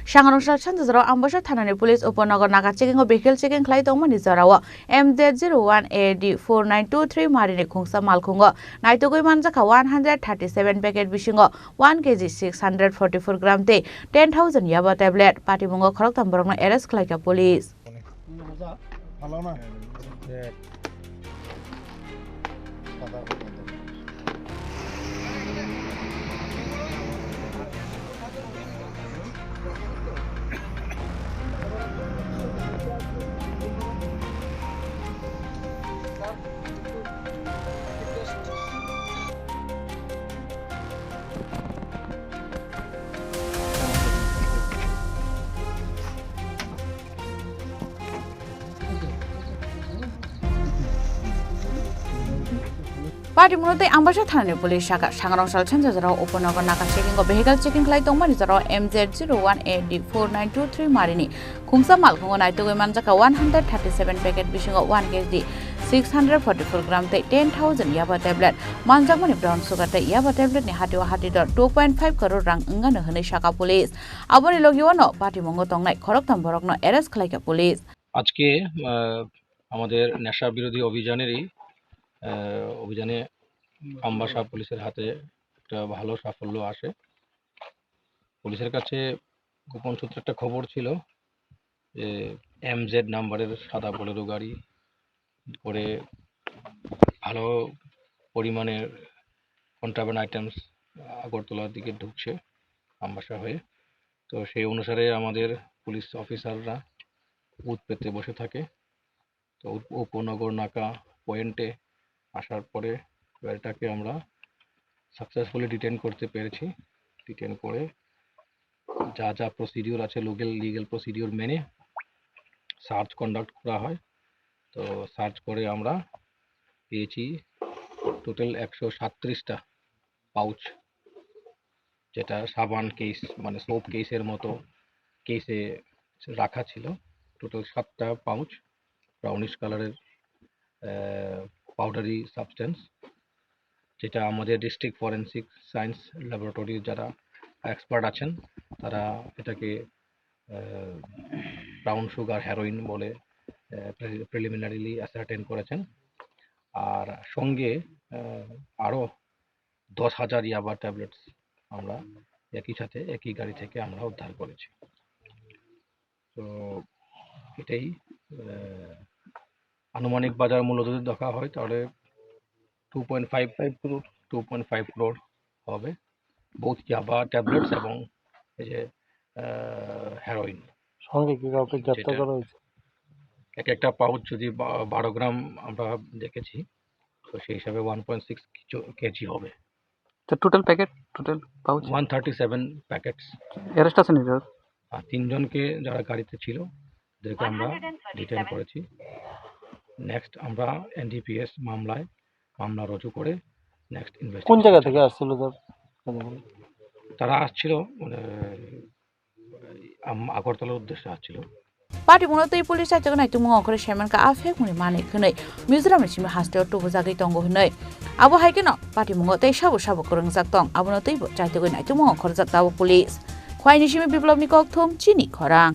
Sangarongsa Chanjaro Ambasha Thanani Police Upanagar Naga checking of vehicle checking Klai Tomani Zarawa MZ01AD 4923 Marine Kungsa Malkunga Naitogoi Manjaka 137 packet Bishingo 1 kg 644 gram te 10,000 Yaba tablet Patimungo Koroktamborong arrest Klaika Police. Party Munote Ambasha Thani Police Shaka Sangarongsa Chanjaro Upanagar Naga checking of vehicle checking Klai Tomani Zaro MZ01AD 4923 Marini Kungsa Malkunga Naitogoi Manjaka 137 packet Bishingo 1 kg 644 gram te 10,000 Yaba tablet Manjamani brown sugar te Yaba tablet ni Hatiwa Hatidor 2.5 crore rang Ngana Hane Shaka Police Aboni Logiwano Party Mongo Tongnai Koroktamborokno arrest Klaika Police আজকে আমাদের নেশা বিরোধী অভিযানে আমবাসা পুলিশের হাতে একটা ভালো সাফল্য আসে। পুলিশের কাছে গোপন সূত্রে একটা খবর ছিল যে এমজেড নাম্বারের সাদা বোলেরো গাড়ি করে ভালো পরিমাণের কন্ট্রাব্যান্ড আইটেমস আগরতলার দিকে ঢুকছে আমবাসা হয়ে। তো সেই অনুসারে আমাদের পুলিশ অফিসাররা বুথ পেতে বসে থাকে। তো উপনগর নাকা পয়েন্টে আসার পরে গাড়িটাকে আমরা সাকসেসফুলি ডিটেন করতে পেরেছি। ডিটেন করে যা যা প্রসিডিওর আছে লিগ্যাল প্রসিডিওর মেনে সার্চ কন্ডাক্ট করা হয়। তো সার্চ করে আমরা পেয়েছি টোটাল 137টা পাউচ, যেটা সাবান কেস মানে সোপ কেসের মতো কেসে রাখা ছিল। টোটাল 7টা পাউচ ব্রাউনিশ কালারের পাউডারি সাবস্টেন্স, যেটা আমাদের ডিস্ট্রিক্ট ফরেন্সিক সায়েন্স ল্যাবরেটরির যারা এক্সপার্ট আছেন তারা এটাকে ব্রাউন সুগার হেরোইন বলে প্রিলিমিনারিলি অ্যাসার্টেন করেছেন। আর সঙ্গে আরও 10,000 ইয়াবা ট্যাবলেটস আমরা একই গাড়ি থেকে আমরা উদ্ধার করেছি। তো এটাই আনুমানিক বাজার মূল্য যদি দেখা হয় তাহলে 2.5 crore হবে, বোথ ইয়াবা ট্যাবলেটস এবং এই যে হেরোইন। সঙ্গে কি কাউকে গ্রেপ্তার করা হয়েছে? একটা পাউচ যদি 12 গ্রাম আমরা দেখেছি, তো সেই হিসাবে 1.6 কেজি হবে। Total pouch 137 packets. অ্যারেস্ট আছে নিজ আর 3 জনকে যারা গাড়িতে ছিল তাদেরকে আমরা ডিটেইন করেছি। নেক্সট আমরা এনডিপিএস মামলা রুজু করে নেক্সট ইনভেস্টিগেশন। কোন জায়গা থেকে আসছিল তারা আসছিল আগরতলার উদ্দেশ্যে আসছিল। Party Munote Police at the night to Mongo Shamanka Afek Mani Kune Museum Hastio to Zagi Tongo Hune Abu Hikino Party Mungote Shabu Kurung Zatong Abunote Chatogo Night to Mongo Korzatawa Police Quinishimi people of Mikok Tom Chini Korang.